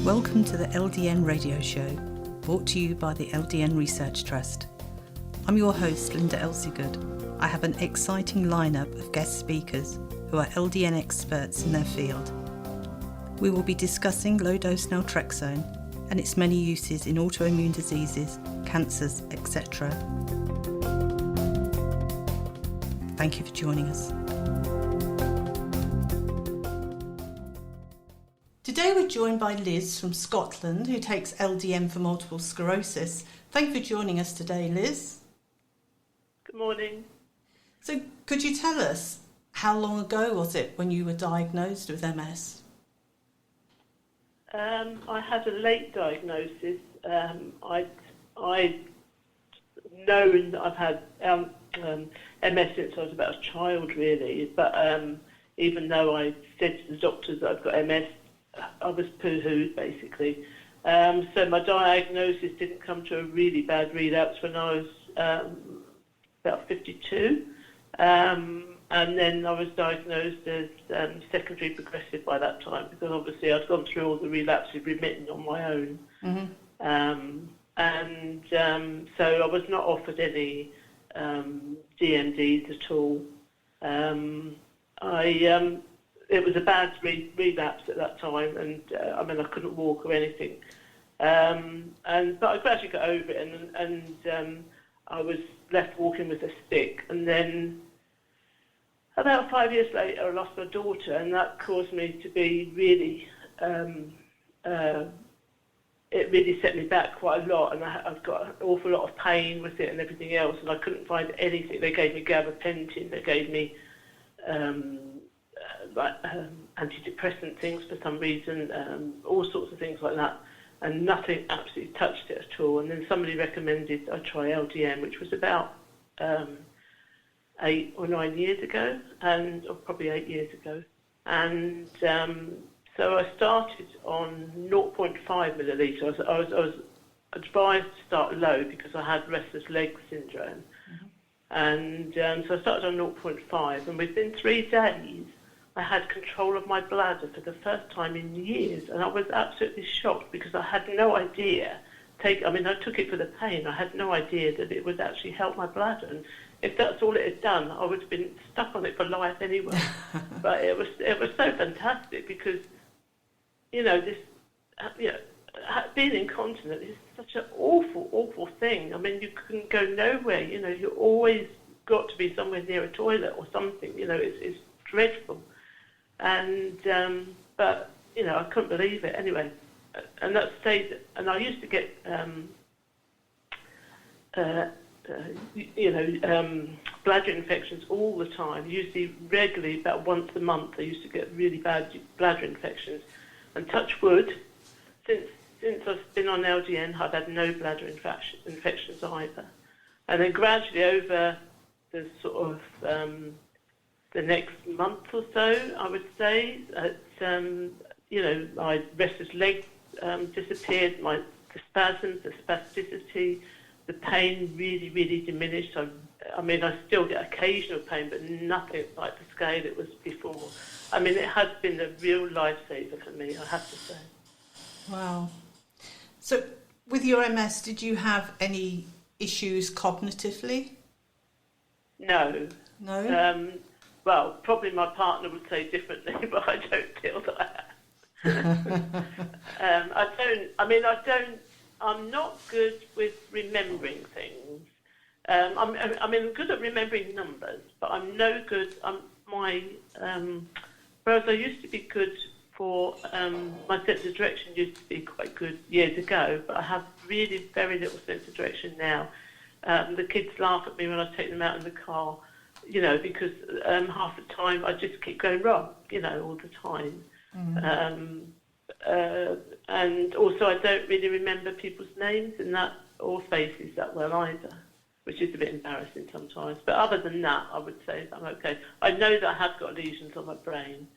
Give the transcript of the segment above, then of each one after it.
Welcome to the LDN radio show, brought to you by the LDN Research Trust. I'm your host, Linda Elsiegood. I have an exciting lineup of guest speakers who are LDN experts in their field. We will be discussing low dose naltrexone and its many uses in autoimmune diseases, cancers, etc. Thank you for joining us. Today we're joined by Liz from Scotland, who takes LDN for multiple sclerosis. Thank you for joining us today, Liz. Good morning. So could you tell us, how long ago was it when you were diagnosed with MS? I had a late diagnosis. I'd known that I've had MS since I was about a child, really. But even though I said to the doctors that I've got MS, I was poo-hooed, basically. So my diagnosis didn't come to a really bad relapse when I was about 52. And then I was diagnosed as secondary progressive by that time, because obviously I'd gone through all the relapses remitting on my own. Mm-hmm. So I was not offered any DMDs at all. It was a bad relapse at that time, and I couldn't walk or anything. But I gradually got over it, and I was left walking with a stick. And then about 5 years later, I lost my daughter, and that caused me to be really, it really set me back quite a lot, and I've got an awful lot of pain with it and everything else, and I couldn't find anything. They gave me gabapentin, they gave me antidepressant things for some reason, all sorts of things like that, and nothing absolutely touched it at all. And then somebody recommended I try LDN, which was about 8 or 9 years ago, or probably 8 years ago. And so I started on 0.5 millilitres. I was advised to start low because I had restless leg syndrome. Mm-hmm. And so I started on 0.5, and within 3 days, I had control of my bladder for the first time in years, and I was absolutely shocked because I had no idea. I took it for the pain. I had no idea that it would actually help my bladder, and if that's all it had done, I would have been stuck on it for life anyway. But it was so fantastic because, being incontinent is such an awful thing. I mean, you can go nowhere. You always got to be somewhere near a toilet or something. It's dreadful. And but I couldn't believe it anyway, and that stayed. And I used to get bladder infections all the time. Usually regularly, about once a month. I used to get really bad bladder infections. And touch wood, since I've been on LDN, I've had no bladder infections either. And then gradually over the sort of the next month or so, I would say, my restless leg disappeared, the spasms, the spasticity, the pain really, really diminished. I still get occasional pain, but nothing like the scale it was before. It has been a real lifesaver for me, I have to say. Wow. So with your MS, did you have any issues cognitively? No. No? Well, probably my partner would say differently, but I don't feel that I have. I'm not good with remembering things. I'm good at remembering numbers, but I'm no good. Whereas I used to be good for, my sense of direction used to be quite good years ago, but I have really very little sense of direction now. The kids laugh at me when I take them out in the car, because half the time I just keep going wrong, all the time. Mm. And also I don't really remember people's names or faces that well either, which is a bit embarrassing sometimes. But other than that, I would say I'm okay. I know that I have got lesions on my brain,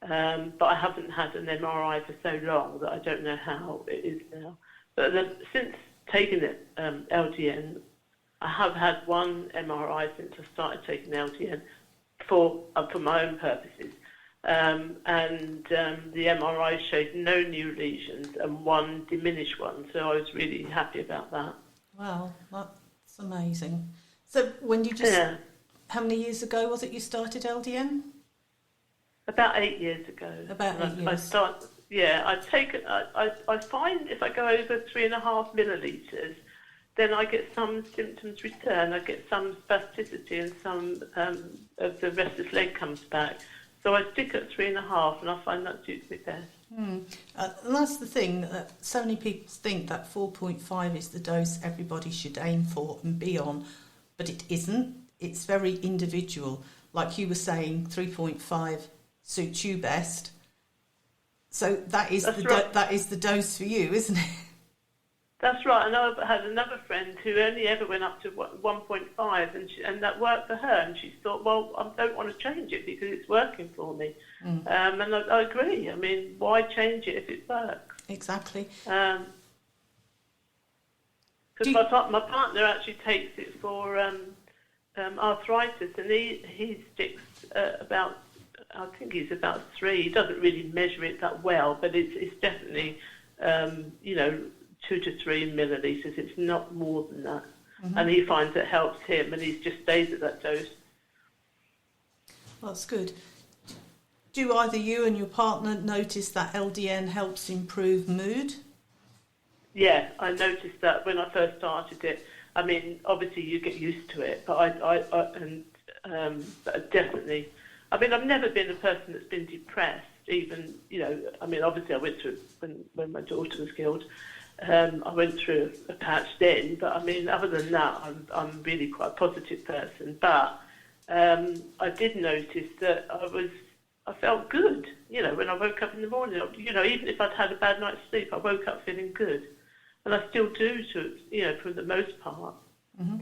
but I haven't had an MRI for so long that I don't know how it is now. But since taking it, LDN, I have had one MRI since I started taking LDN for my own purposes. The MRI showed no new lesions and one diminished one, so I was really happy about that. Wow, that's amazing. So when you how many years ago was it you started LDN? About 8 years ago. About 8 years. I find if I go over 3.5 millilitres, then I get some symptoms return. I get some spasticity and some of the restless leg comes back. So I stick at 3.5 and I find that suits me best. And that's the thing, that so many people think that 4.5 is the dose everybody should aim for and be on, but it isn't. It's very individual. Like you were saying, 3.5 suits you best. So that is that is the dose for you, isn't it? That's right. And I had another friend who only ever went up to 1.5, and that worked for her. And she thought, well, I don't want to change it because it's working for me. And I agree. I mean, why change it if it works? Exactly. Because my partner actually takes it for arthritis, and he sticks about, I think he's about 3. He doesn't really measure it that well, but it's definitely, 2 to 3 millilitres. It's not more than that. And he finds it helps him, and he just stays at that dose. Well, that's good. Do either you and your partner notice that LDN helps improve mood? Yeah, I noticed that when I first started it. I mean, obviously you get used to it, but but definitely. I mean, I've never been a person that's been depressed. Even, I mean, obviously I went through when my daughter was killed. I went through a patch then, but I mean, other than that, I'm really quite a positive person. But I did notice that I felt good. When I woke up in the morning, even if I'd had a bad night's sleep, I woke up feeling good, and I still do for the most part.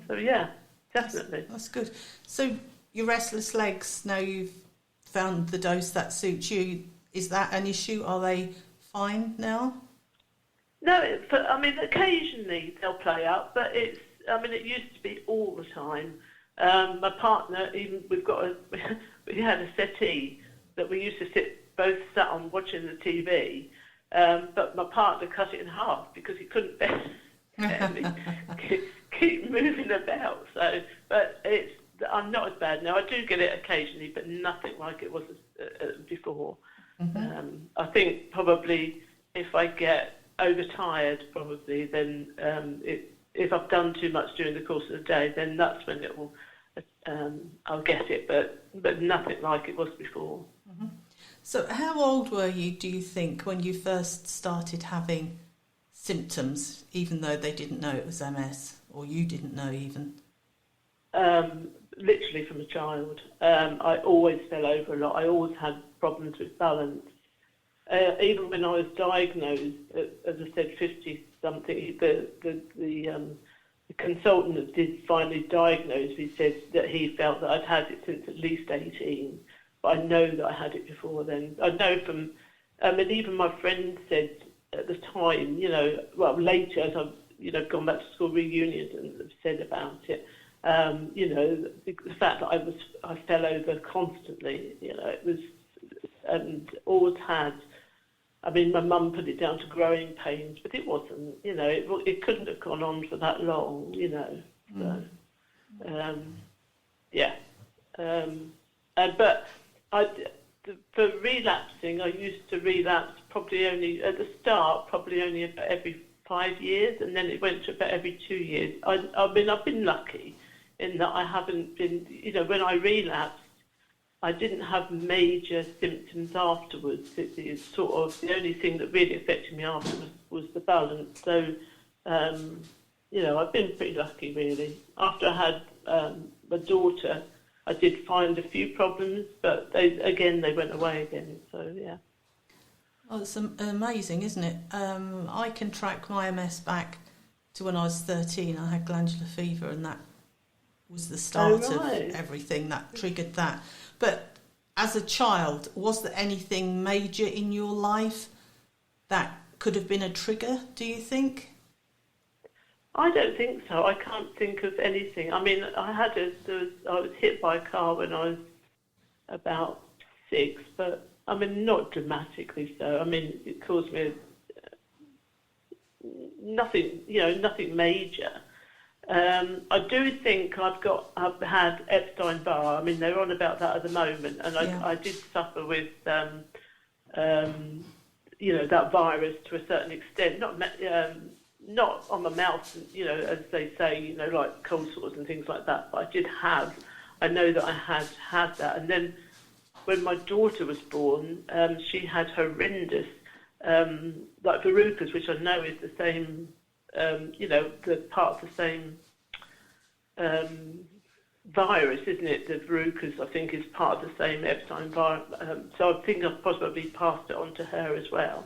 So yeah, definitely. That's good. So your restless legs, now you've found the dose that suits you. Is that an issue? Are they fine now? No, I mean, occasionally they'll play up, but it used to be all the time. My partner, we had a settee that we used to both sat on watching the TV, but my partner cut it in half because he couldn't bear me keep moving about. So, but I'm not as bad now. I do get it occasionally, but nothing like it was before. I think probably if I get overtired, probably then if I've done too much during the course of the day, then that's when it will. I'll get it, but nothing like it was before. So, how old were you, do you think, when you first started having symptoms, even though they didn't know it was MS, or you didn't know even? Literally from a child. I always fell over a lot. I always had problems with balance. Even when I was diagnosed, as I said, 50-something, the consultant that did finally diagnose me said that he felt that I'd had it since at least 18. But I know that I had it before then. I know from, and even my friend said at the time, later as I've, gone back to school reunions and have said about it, the fact that I fell over constantly, it was, and always had. I mean, my mum put it down to growing pains, but it wasn't. It couldn't have gone on for that long. So, yeah. But for relapsing, I used to relapse probably only at the start, probably only about every 5 years, and then it went to about every 2 years. I mean, I've been lucky in that I haven't been. When I relapsed, I didn't have major symptoms afterwards. It's sort of the only thing that really affected me afterwards was the balance. So, I've been pretty lucky, really. After I had my daughter, I did find a few problems, but they went away again. So, yeah. Oh, it's amazing, isn't it? I can track my MS back to when I was 13. I had glandular fever, and that was the start of everything that triggered that. But as a child, was there anything major in your life that could have been a trigger, do you think? I don't think so. I can't think of anything. I mean, I was hit by a car when I was about 6, but I mean, not dramatically so. I mean, it caused me nothing, nothing major. I do think I've had Epstein-Barr. I mean, they're on about that at the moment, and I did suffer with, that virus to a certain extent. Not on my mouth, as they say, like cold sores and things like that. But I know that I had that. And then when my daughter was born, she had horrendous, like verrucas, which I know is the same, the part of the same virus, isn't it? The verrucas, I think, is part of the same Epstein virus. So I think I've possibly passed it on to her as well.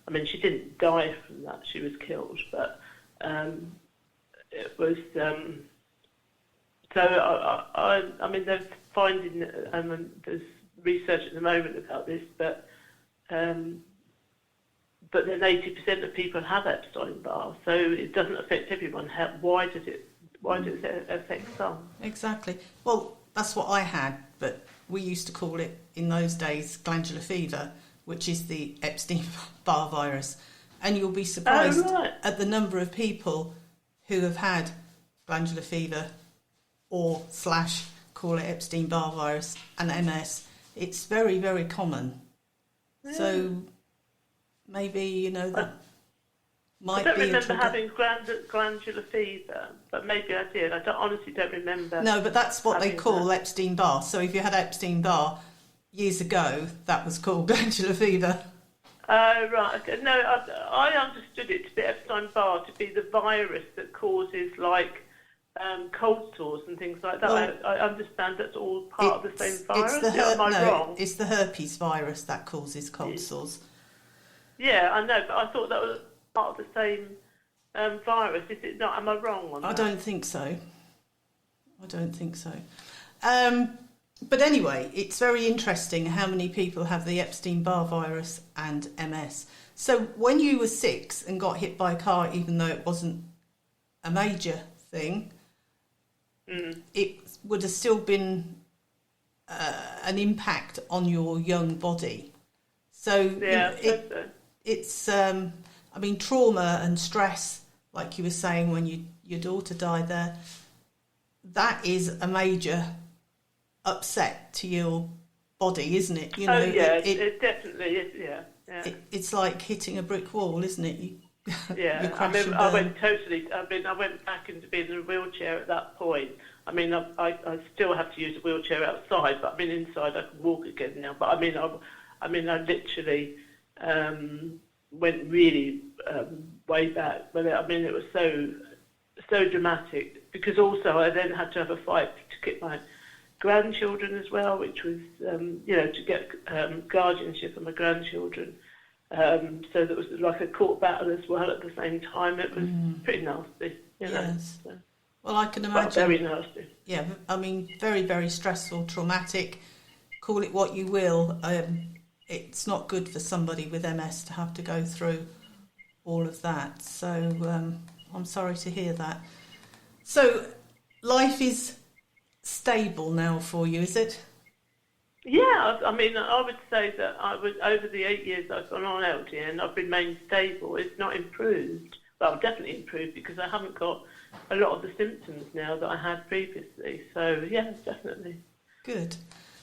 I mean, she didn't die from that; she was killed. But it was. So I mean, they're finding. There's research at the moment about this, but then 80% of people have Epstein-Barr, so it doesn't affect everyone. Why does it affect some? Exactly. Well, that's what I had, but we used to call it in those days glandular fever, which is the Epstein-Barr virus. And you'll be surprised at the number of people who have had glandular fever or / call it Epstein-Barr virus and MS. It's very, very common. Yeah. So maybe, that might be... I don't remember having glandular fever, but maybe I did. I honestly don't remember. No, but that's what they call Epstein-Barr. So if you had Epstein-Barr years ago, that was called glandular fever. Oh, right. Okay. No, I understood it to be Epstein-Barr, to be the virus that causes, like, cold sores and things like that. Well, I understand that's all part of the same virus. Am I wrong? It's the herpes virus that causes cold sores. Yeah, I know, but I thought that was part of the same virus. Is it not? Am I wrong on that? I don't think so. But anyway, it's very interesting how many people have the Epstein-Barr virus and MS. So when you were 6 and got hit by a car, even though it wasn't a major thing, it would have still been an impact on your young body. So it's, trauma and stress, like you were saying when your daughter died there, that is a major upset to your body, isn't it? It definitely is, yeah. It's like hitting a brick wall, isn't it? You crash I went back into being in a wheelchair at that point. I mean, I still have to use a wheelchair outside, but I mean, inside I can walk again now. But I literally went really way back. But I mean, it was so dramatic, because also I then had to have a fight to get my grandchildren as well, which was to get guardianship of my grandchildren. So there was like a court battle as well at the same time. It was pretty nasty, Yes. So. Well, I can imagine. Very nasty. Yeah, I mean, very, very stressful, traumatic. Call it what you will. It's not good for somebody with MS to have to go through all of that. So I'm sorry to hear that. So life is stable now for you, is it? Yeah, I mean, I would say that over the 8 years I've gone on LDN, I've remained stable. It's not improved. Well, I've definitely improved, because I haven't got a lot of the symptoms now that I had previously. So, yeah, definitely. Good.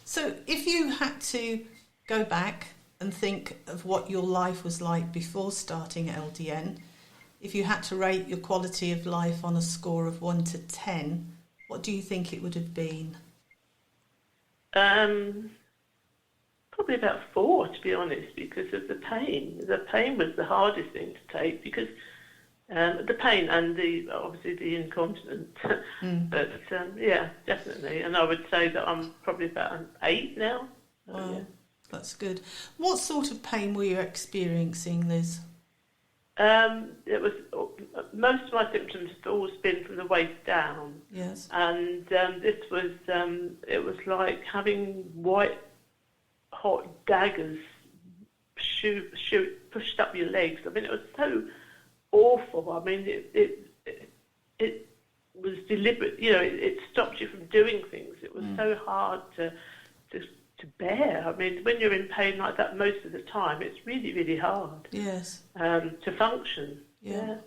So if you had to go back and think of what your life was like before starting LDN, if you had to rate your quality of life on a score of 1 to 10, what do you think it would have been? Probably about 4, to be honest, because of the pain. The pain was the hardest thing to take, because the pain and obviously the incontinence. But yeah, definitely. And I would say that I'm probably about an 8 now. Wow, yeah. That's good. What sort of pain were you experiencing, Liz? It was most of my symptoms have always been from the waist down. Yes. And this was it was like having white hot daggers pushed up your legs. I mean, it was so awful. I mean, it was deliberate. It stopped you from doing things. It was so hard to bear. I mean, when you're in pain like that most of the time, it's really, really hard. Yes. To function. Yeah.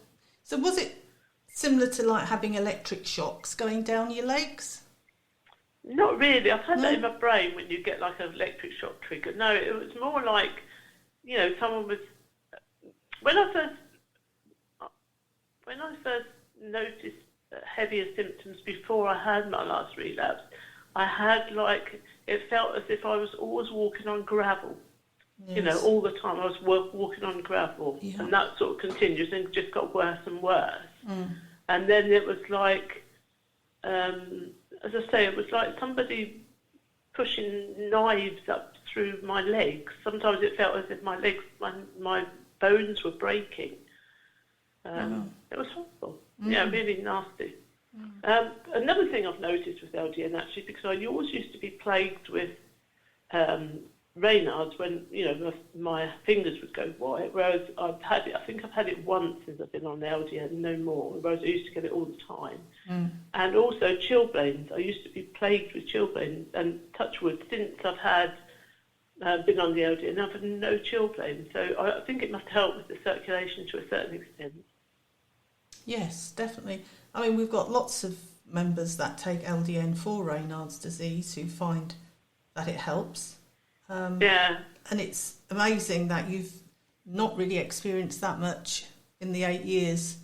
So was it similar to like having electric shocks going down your legs? Not really. I've had that in my brain when you get like an electric shock trigger. No, it was more like, you know, someone was... When I first noticed heavier symptoms before I had my last relapse, I had like... It felt as if I was always walking on gravel. Yes. You know, all the time I was walking on gravel. Yeah. And that sort of continues and just got worse and worse. And then it was like... as I say, it was like somebody pushing knives up through my legs. Sometimes it felt as if my legs, my bones were breaking. It was horrible. Yeah, really nasty. Another thing I've noticed with LDN, actually, because I always used to be plagued with Raynaud's when, you know, my fingers would go white, whereas I think I've had it once since I've been on the LDN, no more, whereas I used to get it all the time. And also chilblains. I used to be plagued with chilblains, and touch wood, since I've had been on the LDN, I've had no chilblains. So I think it must help with the circulation to a certain extent. Yes, definitely. I mean, we've got lots of members that take LDN for Raynaud's disease who find that it helps. And it's amazing that you've not really experienced that much in the 8 years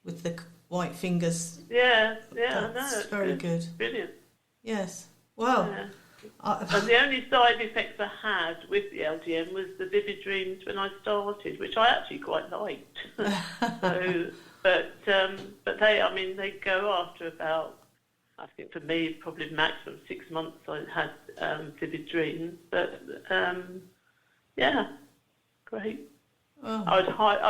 with the white fingers. I know. It's very good. Brilliant. Yes. Well. Yeah. And the only side effects I had with the LDN was the vivid dreams when I started, which I actually quite liked. But they go after about, I think for me, probably maximum 6 months I had vivid dreams. But, great. Oh. I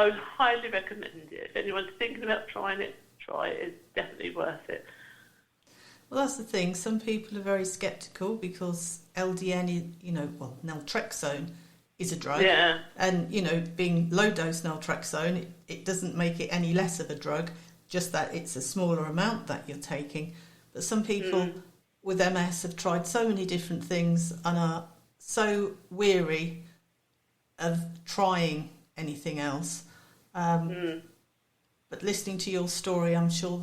would highly recommend it. If anyone's thinking about trying it, try it. It's definitely worth it. Well, that's the thing. Some people are very sceptical because LDN is, naltrexone is a drug. Yeah. And, being low dose naltrexone, it doesn't make it any less of a drug, just that it's a smaller amount that you're taking. But some people with MS have tried so many different things and are so weary of trying anything else. But listening to your story, I'm sure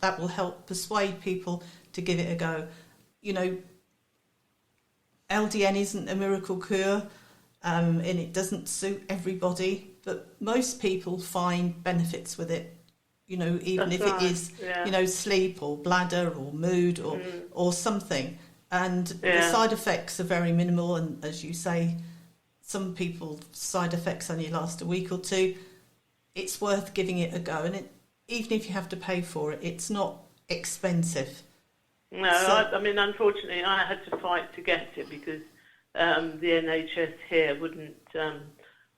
that will help persuade people to give it a go. LDN isn't a miracle cure, and it doesn't suit everybody, but most people find benefits with it. Even if it is, sleep or bladder or mood or something. And the side effects are very minimal. And as you say, some people's side effects only last a week or two. It's worth giving it a go. And even if you have to pay for it, it's not expensive. No, unfortunately, I had to fight to get it because the NHS here wouldn't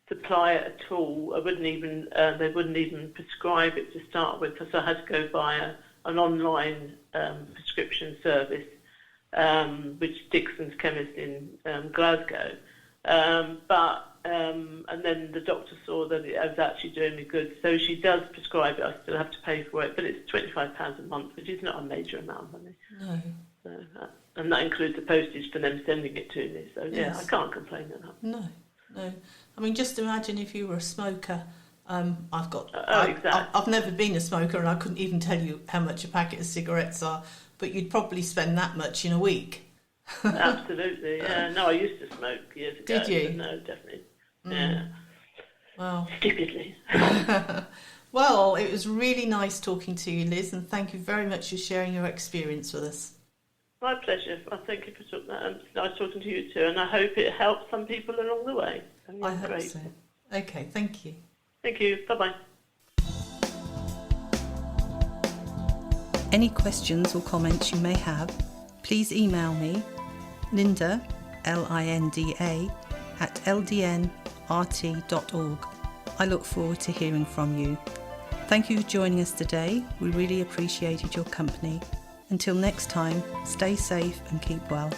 supply it at all. They wouldn't even prescribe it to start with, so I had to go by an online prescription service, which Dixon's Chemist in Glasgow. And then the doctor saw that it was actually doing me good, so she does prescribe it. I still have to pay for it, but it's £25 a month, which is not a major amount of money. No. So, and that includes the postage for them sending it to me. So I can't complain at that. No. I mean, just imagine if you were a smoker. Exactly. I've never been a smoker, and I couldn't even tell you how much a packet of cigarettes are. But you'd probably spend that much in a week. Absolutely. Yeah. No, I used to smoke years ago. Did you? No, definitely. Yeah. Well. Stupidly. Well, it was really nice talking to you, Liz, and thank you very much for sharing your experience with us. My pleasure. I thank you for that. Nice talking to you too, and I hope it helps some people along the way. I hope so. Okay, thank you. Thank you. Bye-bye. Any questions or comments you may have, please email me, Linda, Linda, at ldnrt.org. I look forward to hearing from you. Thank you for joining us today. We really appreciated your company. Until next time, stay safe and keep well.